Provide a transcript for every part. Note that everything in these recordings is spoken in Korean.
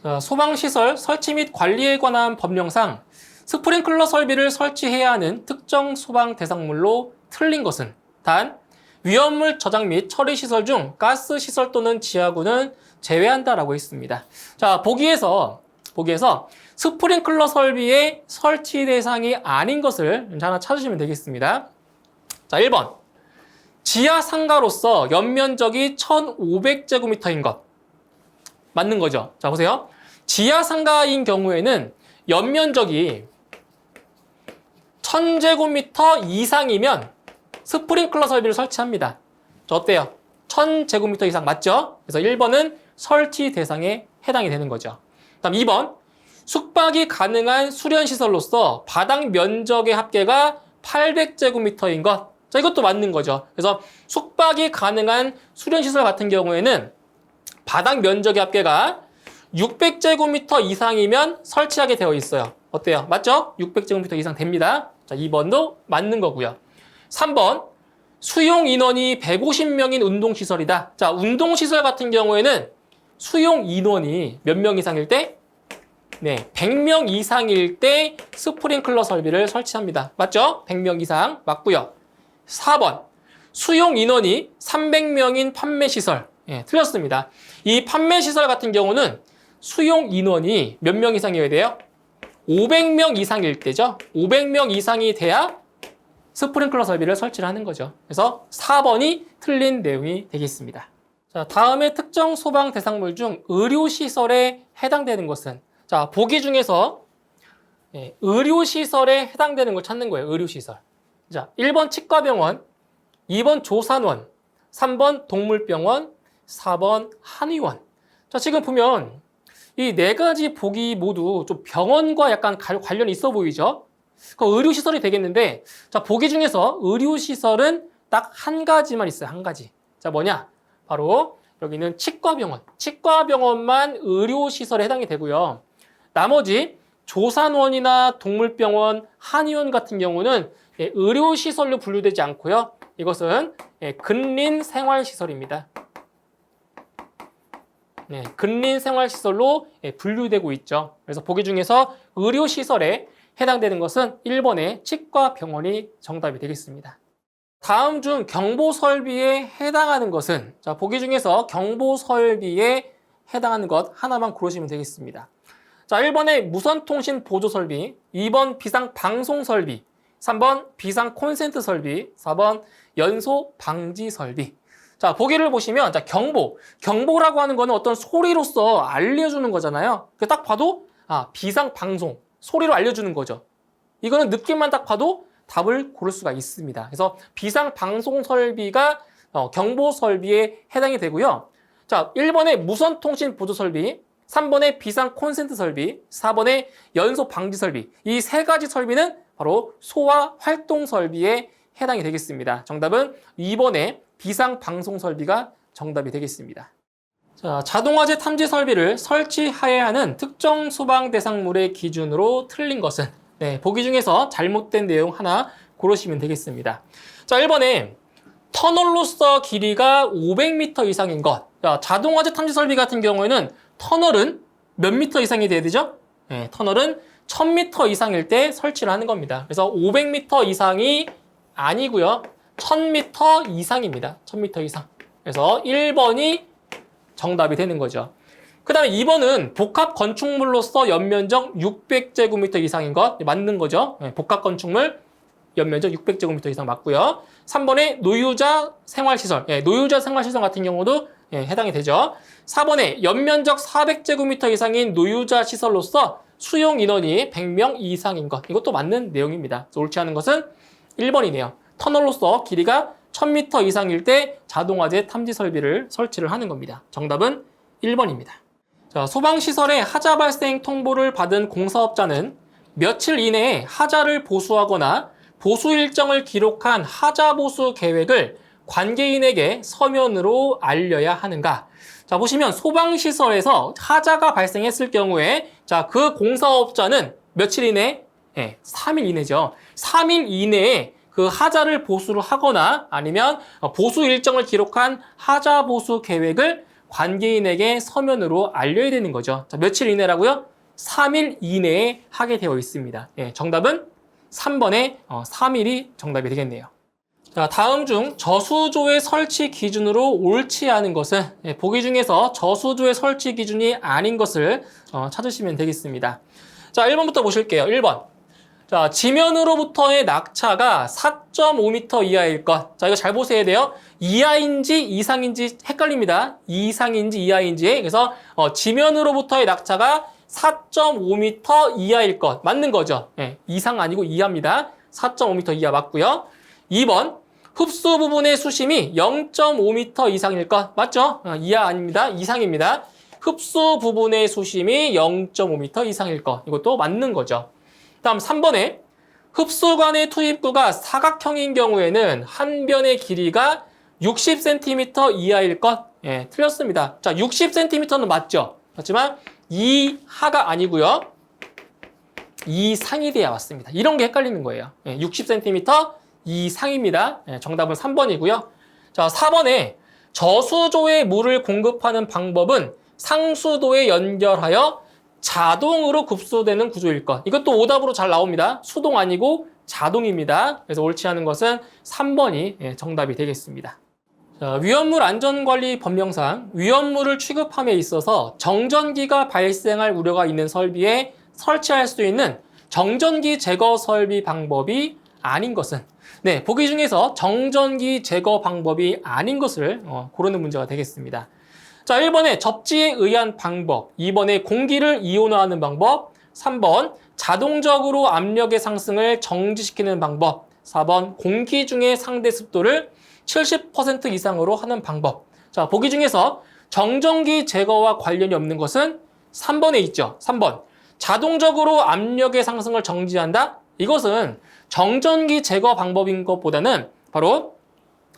자, 소방시설 설치 및 관리에 관한 법령상 스프링클러 설비를 설치해야 하는 특정 소방 대상물로 틀린 것은 단 위험물 저장 및 처리 시설 중 가스 시설 또는 지하구는 제외한다라고 했습니다. 자, 보기에서 스프링클러 설비의 설치 대상이 아닌 것을 하나 찾으시면 되겠습니다. 자, 1번. 지하 상가로서 연면적이 1,500제곱미터인 것. 맞는 거죠. 자, 보세요. 지하 상가인 경우에는 연면적이 1,000제곱미터 이상이면 스프링클러 설비를 설치합니다. 자, 어때요? 1,000제곱미터 이상 맞죠? 그래서 1번은 설치 대상에 해당이 되는 거죠. 그다음 2번. 숙박이 가능한 수련시설로서 바닥 면적의 합계가 800제곱미터인 것. 자, 이것도 맞는 거죠. 그래서 숙박이 가능한 수련시설 같은 경우에는 바닥 면적의 합계가 600제곱미터 이상이면 설치하게 되어 있어요. 어때요? 맞죠? 600제곱미터 이상 됩니다. 자, 2번도 맞는 거고요. 3번. 수용 인원이 150명인 운동시설이다. 자, 운동시설 같은 경우에는 수용 인원이 몇 명 이상일 때? 네, 100명 이상일 때 스프링클러 설비를 설치합니다. 맞죠? 100명 이상 맞고요. 4번. 수용 인원이 300명인 판매시설. 예, 틀렸습니다. 이 판매시설 같은 경우는 수용 인원이 몇 명 이상이어야 돼요? 500명 이상일 때죠. 500명 이상이 돼야 스프링클러 설비를 설치를 하는 거죠. 그래서 4번이 틀린 내용이 되겠습니다. 자, 다음에 특정 소방 대상물 중 의료시설에 해당되는 것은 자, 보기 중에서 의료시설에 해당되는 걸 찾는 거예요. 의료시설. 자, 1번 치과병원, 2번 조산원, 3번 동물병원, 4번 한의원. 자, 지금 보면 이 네 가지 보기 모두 좀 병원과 약간 관련이 있어 보이죠? 그 의료시설이 되겠는데, 자, 보기 중에서 의료시설은 딱 한 가지만 있어요. 한 가지. 자, 뭐냐? 바로 여기는 치과병원. 치과병원만 의료시설에 해당이 되고요. 나머지 조산원이나 동물병원, 한의원 같은 경우는 의료시설로 분류되지 않고요. 이것은 근린생활시설입니다. 네, 근린생활시설로 분류되고 있죠. 그래서 보기 중에서 의료시설에 해당되는 것은 1번의 치과병원이 정답이 되겠습니다. 다음 중 경보설비에 해당하는 것은 자, 보기 중에서 경보설비에 해당하는 것 하나만 고르시면 되겠습니다. 자, 1번의 무선통신 보조설비, 2번 비상방송설비, 3번 비상콘센트 설비, 4번 연소방지설비. 자, 보기를 보시면 자, 경보라고 하는 거는 어떤 소리로서 알려주는 거잖아요. 딱 봐도 비상방송, 소리로 알려주는 거죠. 이거는 느낌만 딱 봐도 답을 고를 수가 있습니다. 그래서 비상방송 설비가 경보 설비에 해당이 되고요. 자, 1번의 무선통신 보조 설비, 3번의 비상 콘센트 설비, 4번의 연소 방지 설비. 이 세 가지 설비는 바로 소화 활동 설비에 해당이 되겠습니다. 정답은 2번의 비상 방송 설비가 정답이 되겠습니다. 자, 자동화재 탐지 설비를 설치해야 하는 특정 소방 대상물의 기준으로 틀린 것은 보기 중에서 잘못된 내용 하나 고르시면 되겠습니다. 자, 1번에 터널로서 길이가 500m 이상인 것. 자, 자동화재 탐지 설비 같은 경우에는 터널은 몇 미터 이상이 돼야 되죠? 터널은 1000m 이상일 때 설치를 하는 겁니다. 그래서 500m 이상이 아니고요. 1000m 이상입니다. 1000m 이상. 그래서 1번이 정답이 되는 거죠. 그 다음에 2번은 복합 건축물로서 연면적 600제곱미터 이상인 것 맞는 거죠. 복합 건축물 연면적 600제곱미터 이상 맞고요. 3번에 노유자 생활시설. 노유자 생활시설 같은 경우도 해당이 되죠. 4번에 연면적 400제곱미터 이상인 노유자 시설로서 수용 인원이 100명 이상인 것. 이것도 맞는 내용입니다. 옳지 않은 것은 1번이네요. 터널로서 길이가 1000m 이상일 때 자동화재 탐지 설비를 설치를 하는 겁니다. 정답은 1번입니다. 자, 소방시설에 하자 발생 통보를 받은 공사업자는 며칠 이내에 하자를 보수하거나 보수 일정을 기록한 하자 보수 계획을 관계인에게 서면으로 알려야 하는가? 자, 보시면 소방시설에서 하자가 발생했을 경우에 자, 그 공사업자는 며칠 이내? 3일 이내죠. 3일 이내에 그 하자를 보수를 하거나 아니면 보수 일정을 기록한 하자 보수 계획을 관계인에게 서면으로 알려야 되는 거죠. 자, 며칠 이내라고요? 3일 이내에 하게 되어 있습니다. 예, 정답은 3번의 3일이 정답이 되겠네요. 자, 다음 중 저수조의 설치 기준으로 옳지 않은 것은, 예, 보기 중에서 저수조의 설치 기준이 아닌 것을 찾으시면 되겠습니다. 자, 1번부터 보실게요. 1번. 자, 지면으로부터의 낙차가 4.5m 이하일 것. 자, 이거 잘 보셔야 돼요. 이하인지 이상인지 헷갈립니다. 이상인지 이하인지. 그래서 지면으로부터의 낙차가 4.5m 이하일 것. 맞는 거죠. 예, 이상 아니고 이하입니다. 4.5m 이하 맞고요. 2번. 흡수 부분의 수심이 0.5m 이상일 것. 맞죠? 이하 아닙니다. 이상입니다. 흡수 부분의 수심이 0.5m 이상일 것. 이것도 맞는 거죠. 다음 3번에 흡수관의 투입구가 사각형인 경우에는 한 변의 길이가 60cm 이하일 것. 예, 틀렸습니다. 자, 60cm는 맞죠? 하지만 이하가 아니고요. 이상이 돼야 맞습니다. 이런 게 헷갈리는 거예요. 예, 60cm 이상입니다. 예, 정답은 3번이고요. 자, 4번에 저수조에 물을 공급하는 방법은 상수도에 연결하여 자동으로 급수되는 구조일 것. 이것도 오답으로 잘 나옵니다. 수동 아니고 자동입니다. 그래서 옳지 않은 것은 3번이 정답이 되겠습니다. 자, 위험물 안전관리 법령상 위험물을 취급함에 있어서 정전기가 발생할 우려가 있는 설비에 설치할 수 있는 정전기 제거 설비 방법이 아닌 것은, 네, 보기 중에서 정전기 제거 방법이 아닌 것을 고르는 문제가 되겠습니다. 자, 1번에 접지에 의한 방법, 2번에 공기를 이온화하는 방법, 3번 자동적으로 압력의 상승을 정지시키는 방법, 4번 공기 중의 상대 습도를 70% 이상으로 하는 방법. 자, 보기 중에서 정전기 제거와 관련이 없는 것은 3번에 있죠. 3번. 자동적으로 압력의 상승을 정지한다? 이것은 정전기 제거 방법인 것보다는 바로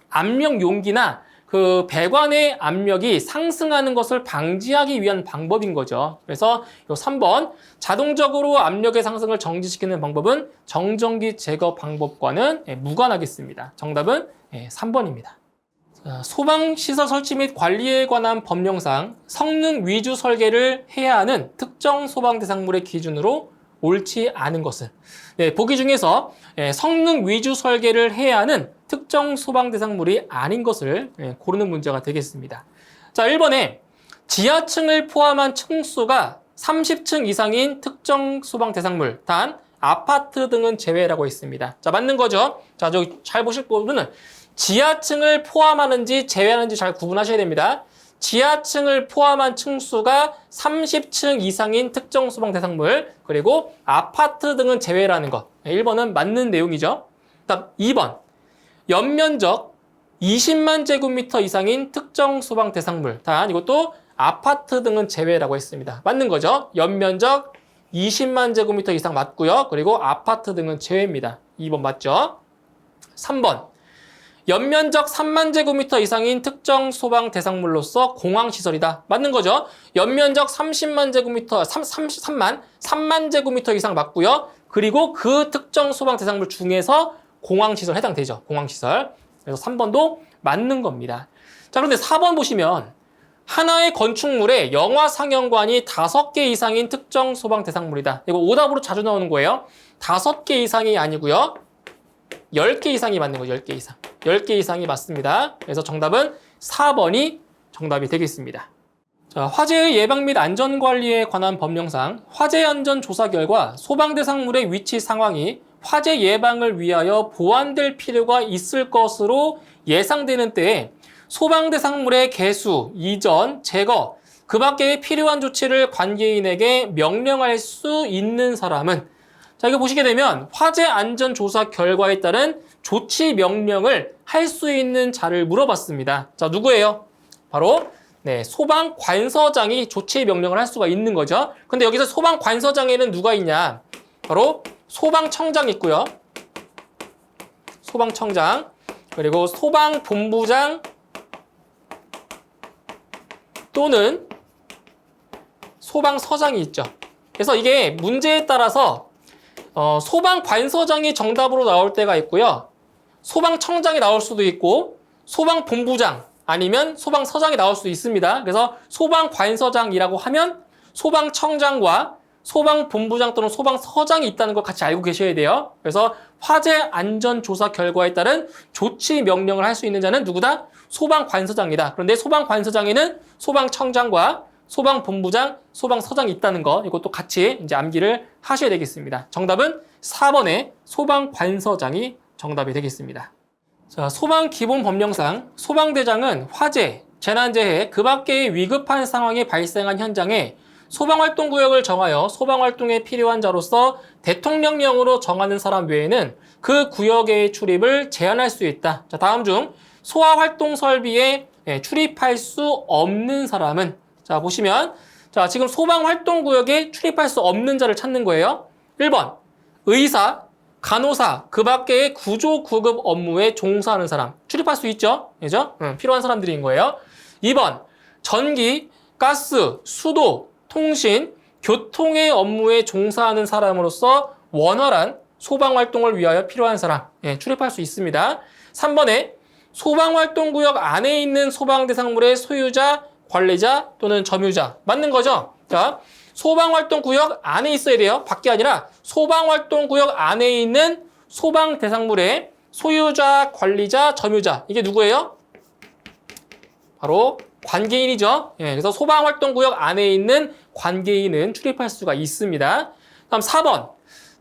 압력 용기나 그 배관의 압력이 상승하는 것을 방지하기 위한 방법인 거죠. 그래서 이 3번 자동적으로 압력의 상승을 정지시키는 방법은 정전기 제거 방법과는 무관하겠습니다. 정답은 3번입니다. 소방시설 설치 및 관리에 관한 법령상 성능 위주 설계를 해야 하는 특정 소방 대상물의 기준으로 옳지 않은 것은, 네, 보기 중에서 성능 위주 설계를 해야 하는 특정 소방 대상물이 아닌 것을 고르는 문제가 되겠습니다. 자, 1번에 지하층을 포함한 층수가 30층 이상인 특정 소방 대상물, 단 아파트 등은 제외라고 있습니다. 자, 맞는 거죠? 자, 저기 잘 보실 부분은 지하층을 포함하는지 제외하는지 잘 구분하셔야 됩니다. 지하층을 포함한 층수가 30층 이상인 특정 소방 대상물, 그리고 아파트 등은 제외라는 것. 1번은 맞는 내용이죠. 다음 2번. 연면적 20만 제곱미터 이상인 특정 소방 대상물. 단 이것도 아파트 등은 제외라고 했습니다. 맞는 거죠. 연면적 20만 제곱미터 이상 맞고요. 그리고 아파트 등은 제외입니다. 2번 맞죠. 3번. 연면적 3만 제곱미터 이상인 특정 소방 대상물로서 공항시설이다. 맞는 거죠. 연면적 30만 제곱미터, 3만 제곱미터 이상 맞고요. 그리고 그 특정 소방 대상물 중에서 공항시설 해당되죠. 공항시설. 그래서 3번도 맞는 겁니다. 자, 그런데 4번 보시면 하나의 건축물에 영화 상영관이 5개 이상인 특정 소방 대상물이다. 이거 오답으로 자주 나오는 거예요. 5개 이상이 아니고요. 10개 이상이 맞는 거죠. 10개 이상. 10개 이상이 맞습니다. 그래서 정답은 4번이 정답이 되겠습니다. 자, 화재의 예방 및 안전관리에 관한 법령상 화재 안전 조사 결과 소방 대상물의 위치 상황이 화재 예방을 위하여 보완될 필요가 있을 것으로 예상되는 때에 소방 대상물의 개수, 이전, 제거, 그 밖에 필요한 조치를 관계인에게 명령할 수 있는 사람은, 자, 이거 보시게 되면 화재 안전 조사 결과에 따른 조치 명령을 할 수 있는 자를 물어봤습니다. 자, 누구예요? 바로 소방 관서장이 조치 명령을 할 수가 있는 거죠. 근데 여기서 소방 관서장에는 누가 있냐? 바로 소방청장 있고요. 소방청장, 그리고 소방본부장 또는 소방서장이 있죠. 그래서 이게 문제에 따라서 소방관서장이 정답으로 나올 때가 있고요. 소방청장이 나올 수도 있고 소방본부장 아니면 소방서장이 나올 수도 있습니다. 그래서 소방관서장이라고 하면 소방청장과 소방본부장 또는 소방서장이 있다는 걸 같이 알고 계셔야 돼요. 그래서 화재 안전조사 결과에 따른 조치 명령을 할 수 있는 자는 누구다? 소방관서장이다. 그런데 소방관서장에는 소방청장과 소방본부장, 소방서장이 있다는 거 이것도 같이 이제 암기를 하셔야 되겠습니다. 정답은 4번의 소방관서장이 정답이 되겠습니다. 자, 소방기본법령상 소방대장은 화재, 재난재해, 그 밖의 위급한 상황이 발생한 현장에 소방활동구역을 정하여 소방활동에 필요한 자로서 대통령령으로 정하는 사람 외에는 그 구역의 출입을 제한할 수 있다. 자, 다음 중 소화활동설비에 출입할 수 없는 사람은, 자, 보시면, 자, 지금 소방활동구역에 출입할 수 없는 자를 찾는 거예요. 1번, 의사, 간호사, 그 밖의 구조, 구급 업무에 종사하는 사람. 출입할 수 있죠? 그죠? 필요한 사람들인 거예요. 2번, 전기, 가스, 수도, 통신, 교통의 업무에 종사하는 사람으로서 원활한 소방활동을 위하여 필요한 사람. 출입할 수 있습니다. 3번에 소방활동구역 안에 있는 소방대상물의 소유자, 관리자 또는 점유자. 맞는 거죠? 자, 소방활동구역 안에 있어야 돼요. 밖이 아니라 소방활동구역 안에 있는 소방대상물의 소유자, 관리자, 점유자. 이게 누구예요? 바로 관계인이죠. 그래서 소방활동구역 안에 있는 관계인은 출입할 수가 있습니다. 다음 4번.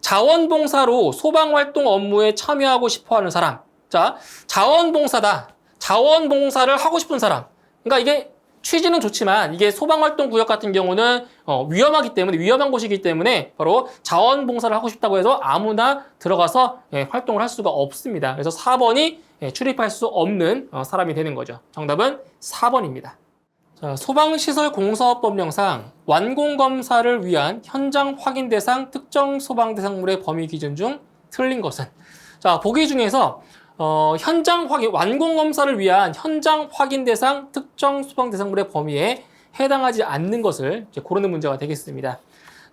자원봉사로 소방활동 업무에 참여하고 싶어하는 사람. 자, 자원봉사다. 자원봉사를 하고 싶은 사람. 그러니까 이게 취지는 좋지만 이게 소방활동구역 같은 경우는 위험하기 때문에, 위험한 곳이기 때문에 바로 자원봉사를 하고 싶다고 해서 아무나 들어가서 활동을 할 수가 없습니다. 그래서 4번이 출입할 수 없는 사람이 되는 거죠. 정답은 4번입니다. 자, 소방시설공사업법령상 완공검사를 위한 현장 확인 대상 특정 소방대상물의 범위 기준 중 틀린 것은? 자, 보기 중에서 현장 확인, 완공검사를 위한 현장 확인 대상 특정 소방대상물의 범위에 해당하지 않는 것을 이제 고르는 문제가 되겠습니다.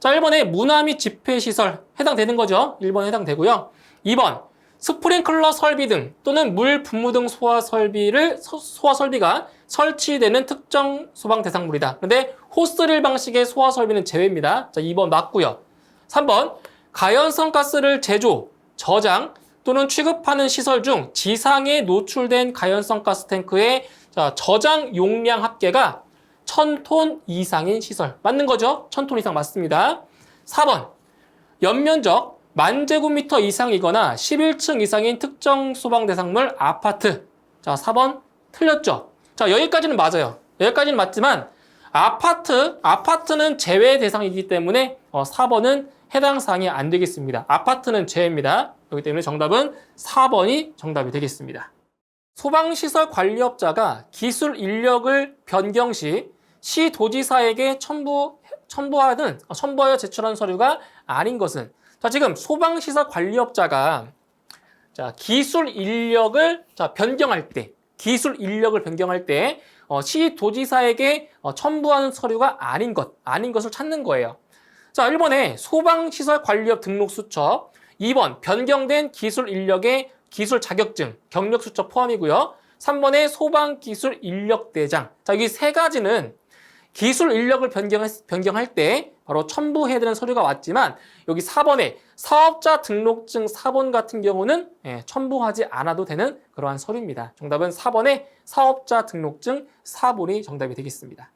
자, 1번에 문화 및 집회시설 해당되는 거죠. 1번 해당되고요. 2번 스프링클러 설비 등 또는 물 분무 등 소화 설비가 설치되는 특정 소방 대상물이다. 그런데 호스릴 방식의 소화 설비는 제외입니다. 자, 2번 맞고요. 3번 가연성 가스를 제조, 저장 또는 취급하는 시설 중 지상에 노출된 가연성 가스 탱크의 저장 용량 합계가 1000톤 이상인 시설. 맞는 거죠? 1000톤 이상 맞습니다. 4번 연면적 10,000제곱미터 이상이거나 11층 이상인 특정 소방 대상물 아파트. 자, 4번 틀렸죠? 자, 여기까지는 맞아요. 여기까지는 맞지만 아파트는 제외 대상이기 때문에 4번은 해당 사항이 안 되겠습니다. 아파트는 제외입니다. 그렇기 때문에 정답은 4번이 정답이 되겠습니다. 소방시설 관리업자가 기술 인력을 변경 시 시도지사에게 첨부하여 제출한 서류가 아닌 것은? 자, 지금 소방시설 관리업자가 기술 인력을 변경할 때, 시도지사에게 첨부하는 서류가 아닌 것을 찾는 거예요. 자, 1번에 소방시설 관리업 등록 수첩, 2번 변경된 기술 인력의 기술 자격증, 경력 수첩 포함이고요. 3번에 소방기술 인력대장. 자, 여기 세 가지는 기술 인력을 변경할 때 바로 첨부해야 되는 서류가 왔지만 여기 4번에 사업자 등록증 4번 같은 경우는 첨부하지 않아도 되는 그러한 서류입니다. 정답은 4번에 사업자 등록증 4번이 정답이 되겠습니다.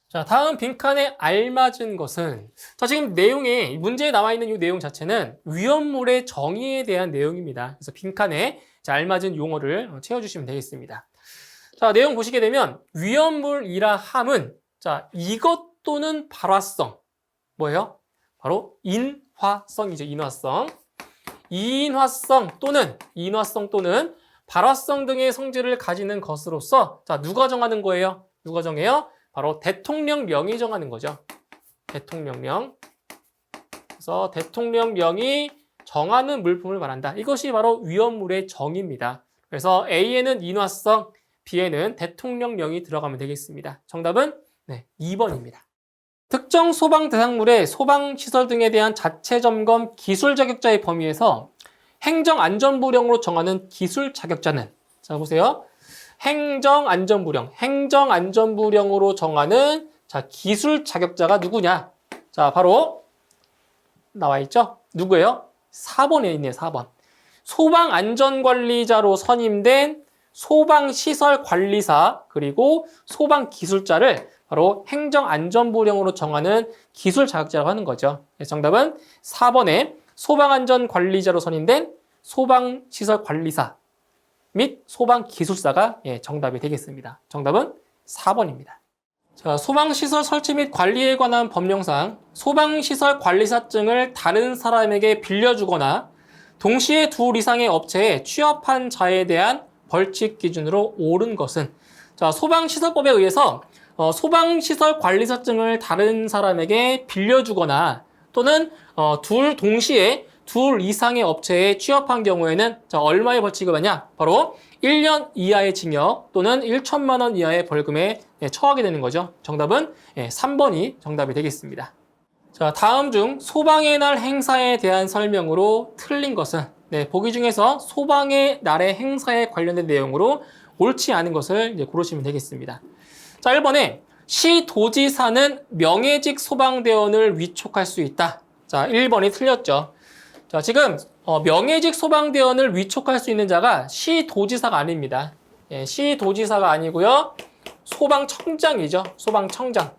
자, 다음 빈칸에 알맞은 것은, 자, 지금 내용에 문제에 나와 있는 이 내용 자체는 위험물의 정의에 대한 내용입니다. 그래서 빈칸에 알맞은 용어를 채워주시면 되겠습니다. 자, 내용 보시게 되면 위험물이라 함은 이것 또는 발화성, 뭐예요? 바로 인화성이죠. 인화성 또는 발화성 등의 성질을 가지는 것으로서 누가 정하는 거예요? 누가 정해요? 바로 대통령령이 정하는 거죠. 대통령령. 그래서 대통령령이 정하는 물품을 말한다. 이것이 바로 위험물의 정의입니다. 그래서 A에는 인화성, B에는 대통령령이 들어가면 되겠습니다. 정답은 2번입니다. 특정 소방 대상물의 소방시설 등에 대한 자체 점검 기술 자격자의 범위에서 행정안전부령으로 정하는 기술 자격자는, 자, 보세요. 행정안전부령으로 정하는 자, 기술 자격자가 누구냐? 자, 바로 나와 있죠? 누구예요? 4번에 있네요, 4번. 소방안전관리자로 선임된 소방시설관리사 그리고 소방기술자를 바로 행정안전부령으로 정하는 기술 자격자라고 하는 거죠. 정답은 4번에 소방안전관리자로 선임된 소방시설관리사 및 소방기술사가 정답이 되겠습니다. 정답은 4번입니다. 자, 소방시설 설치 및 관리에 관한 법령상 소방시설 관리사증을 다른 사람에게 빌려주거나 동시에 둘 이상의 업체에 취업한 자에 대한 벌칙 기준으로 옳은 것은 자, 소방시설법에 의해서 소방시설 관리사증을 다른 사람에게 빌려주거나 또는 동시에 둘 이상의 업체에 취업한 경우에는 자, 얼마의 벌칙을 받냐? 바로 1년 이하의 징역 또는 1천만 원 이하의 벌금에 처하게 되는 거죠. 정답은 3번이 정답이 되겠습니다. 자, 다음 중 소방의 날 행사에 대한 설명으로 틀린 것은 보기 중에서 소방의 날의 행사에 관련된 내용으로 옳지 않은 것을 고르시면 되겠습니다. 자, 1번에 시도지사는 명예직 소방대원을 위촉할 수 있다. 자, 1번이 틀렸죠. 자, 지금 명예직 소방대원을 위촉할 수 있는 자가 시도지사가 아닙니다. 시도지사가 아니고요. 소방청장이죠. 소방청장.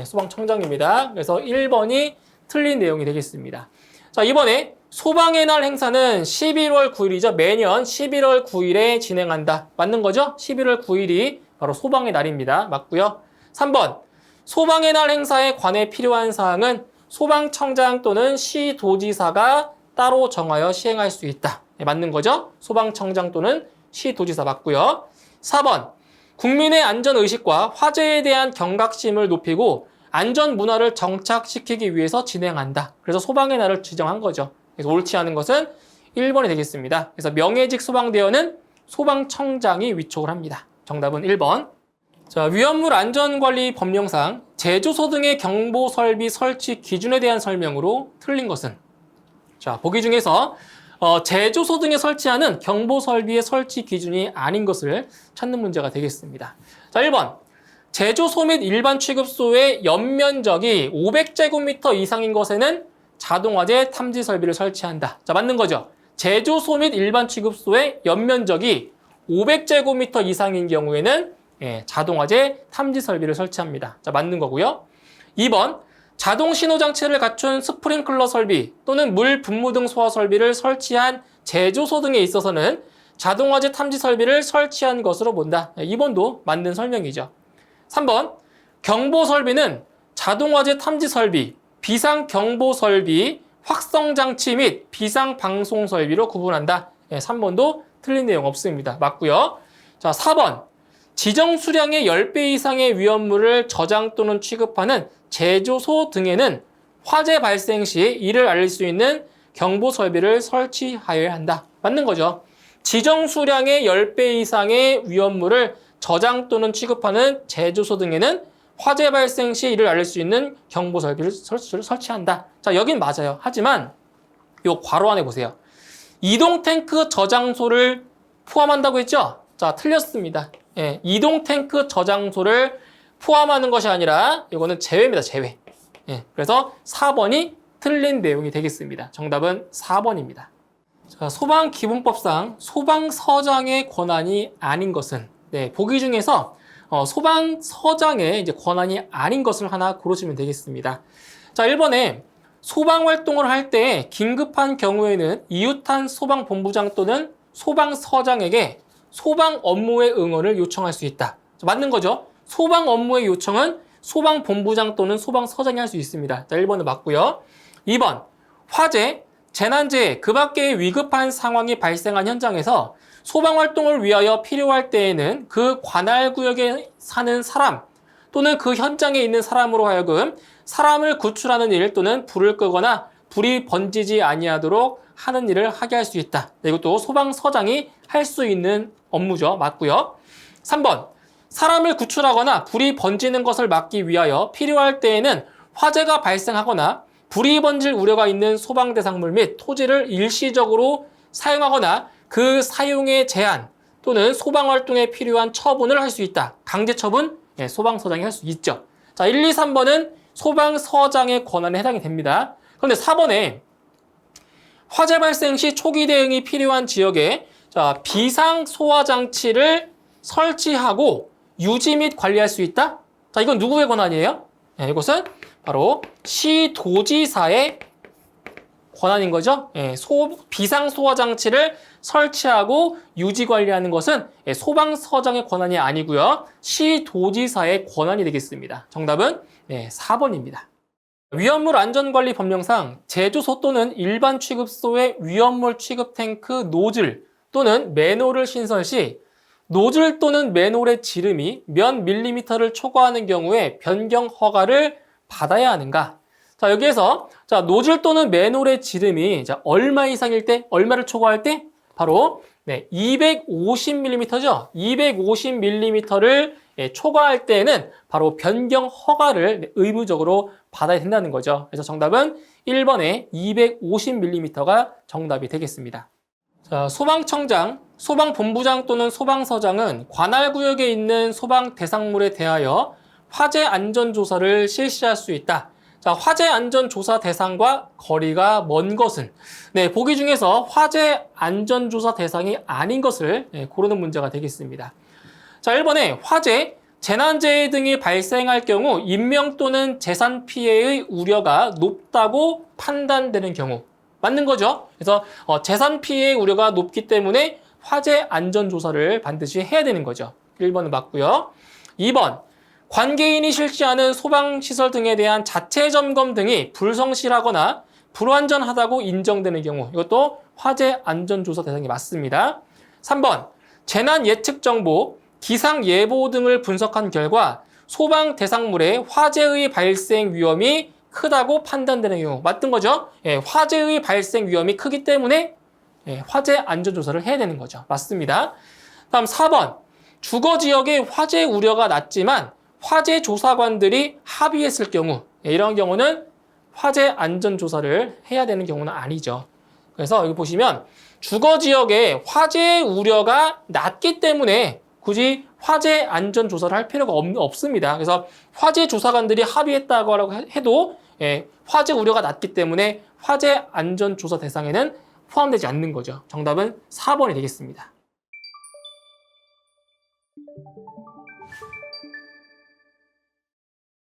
소방청장입니다. 그래서 1번이 틀린 내용이 되겠습니다. 자, 이번에 소방의 날 행사는 11월 9일이죠. 매년 11월 9일에 진행한다. 맞는 거죠? 11월 9일이 바로 소방의 날입니다. 맞고요. 3번, 소방의 날 행사에 관해 필요한 사항은 소방청장 또는 시도지사가 따로 정하여 시행할 수 있다. 맞는 거죠? 소방청장 또는 시도지사 맞고요. 4번, 국민의 안전의식과 화재에 대한 경각심을 높이고 안전문화를 정착시키기 위해서 진행한다. 그래서 소방의 날을 지정한 거죠. 그래서 옳지 않은 것은 1번이 되겠습니다. 그래서 명예직 소방대원은 소방청장이 위촉을 합니다. 정답은 1번. 자, 위험물 안전관리 법령상 제조소 등의 경보설비 설치 기준에 대한 설명으로 틀린 것은 자, 보기 중에서 제조소 등에 설치하는 경보설비의 설치 기준이 아닌 것을 찾는 문제가 되겠습니다. 자, 1번. 제조소 및 일반 취급소의 연면적이 500제곱미터 이상인 것에는 자동화재 탐지 설비를 설치한다. 자, 맞는 거죠. 제조소 및 일반 취급소의 연면적이 500제곱미터 이상인 경우에는 자동화재 탐지 설비를 설치합니다. 자, 맞는 거고요. 2번, 자동 신호 장치를 갖춘 스프링클러 설비 또는 물 분무 등 소화 설비를 설치한 제조소 등에 있어서는 자동화재 탐지 설비를 설치한 것으로 본다. 2번도 맞는 설명이죠. 3번, 경보 설비는 자동화재 탐지 설비, 비상 경보 설비, 확성 장치 및 비상 방송 설비로 구분한다. 3번도 틀린 내용 없습니다. 맞고요. 자, 4번. 지정 수량의 10배 이상의 위험물을 저장 또는 취급하는 제조소 등에는 화재 발생 시 이를 알릴 수 있는 경보 설비를 설치하여야 한다. 맞는 거죠. 지정 수량의 10배 이상의 위험물을 저장 또는 취급하는 제조소 등에는 화재 발생 시 이를 알릴 수 있는 경보 설비를 설치한다. 자, 여긴 맞아요. 하지만 요 괄호 안에 보세요. 이동 탱크 저장소를 포함한다고 했죠? 자, 틀렸습니다. 이동 탱크 저장소를 포함하는 것이 아니라 이거는 제외입니다. 제외. 그래서 4번이 틀린 내용이 되겠습니다. 정답은 4번입니다. 자, 소방기본법상 소방서장의 권한이 아닌 것은 보기 중에서 소방서장의 이제 권한이 아닌 것을 하나 고르시면 되겠습니다. 자, 1번에 소방활동을 할 때 긴급한 경우에는 이웃한 소방본부장 또는 소방서장에게 소방 업무의 응원을 요청할 수 있다. 맞는 거죠? 소방 업무의 요청은 소방본부장 또는 소방서장이 할 수 있습니다. 자, 1번은 맞고요. 2번, 화재, 재난재해, 그 밖의 위급한 상황이 발생한 현장에서 소방활동을 위하여 필요할 때에는 그 관할구역에 사는 사람 또는 그 현장에 있는 사람으로 하여금 사람을 구출하는 일 또는 불을 끄거나 불이 번지지 아니하도록 하는 일을 하게 할 수 있다. 이것도 소방서장이 할 수 있는 업무죠. 맞고요. 3번, 사람을 구출하거나 불이 번지는 것을 막기 위하여 필요할 때에는 화재가 발생하거나 불이 번질 우려가 있는 소방대상물 및 토지를 일시적으로 사용하거나 그 사용의 제한 또는 소방활동에 필요한 처분을 할 수 있다. 강제 처분, 소방서장이 할 수 있죠. 자, 1, 2, 3번은 소방서장의 권한에 해당이 됩니다. 그런데 4번에 화재 발생 시 초기 대응이 필요한 지역에 자, 비상소화장치를 설치하고 유지 및 관리할 수 있다? 자, 이건 누구의 권한이에요? 이것은 바로 시도지사의 권한인 거죠. 비상소화장치를 설치하고 유지 관리하는 것은 소방서장의 권한이 아니고요. 시도지사의 권한이 되겠습니다. 정답은 4번입니다. 위험물 안전관리 법령상 제조소 또는 일반 취급소의 위험물 취급 탱크 노즐 또는 맨홀을 신설 시 노즐 또는 맨홀의 지름이 몇 밀리미터를 초과하는 경우에 변경 허가를 받아야 하는가? 자, 여기에서 자, 노즐 또는 맨홀의 지름이 자, 얼마 이상일 때, 얼마를 초과할 때? 바로 250mm죠. 250mm를 초과할 때는 바로 변경 허가를 의무적으로 받아야 된다는 거죠. 그래서 정답은 1번에 250mm가 정답이 되겠습니다. 자, 소방청장, 소방본부장 또는 소방서장은 관할구역에 있는 소방 대상물에 대하여 화재 안전조사를 실시할 수 있다. 자, 화재 안전조사 대상과 거리가 먼 것은 보기 중에서 화재 안전조사 대상이 아닌 것을 고르는 문제가 되겠습니다. 자, 1번에 화재, 재난재해 등이 발생할 경우 인명 또는 재산 피해의 우려가 높다고 판단되는 경우 맞는 거죠. 그래서 재산 피해의 우려가 높기 때문에 화재 안전조사를 반드시 해야 되는 거죠. 1번은 맞고요. 2번, 관계인이 실시하는 소방시설 등에 대한 자체 점검 등이 불성실하거나 불완전하다고 인정되는 경우 이것도 화재 안전조사 대상이 맞습니다. 3번, 재난 예측 정보, 기상 예보 등을 분석한 결과 소방 대상물의 화재의 발생 위험이 크다고 판단되는 경우 맞던 거죠. 화재의 발생 위험이 크기 때문에 화재 안전조사를 해야 되는 거죠. 맞습니다. 다음 4번, 주거 지역의 화재 우려가 낮지만 화재 조사관들이 합의했을 경우 이런 경우는 화재 안전조사를 해야 되는 경우는 아니죠. 그래서 여기 보시면 주거 지역에 화재 우려가 낮기 때문에 굳이 화재 안전조사를 할 필요가 없습니다. 그래서 화재 조사관들이 합의했다고 해도 화재 우려가 낮기 때문에 화재 안전조사 대상에는 포함되지 않는 거죠. 정답은 4번이 되겠습니다.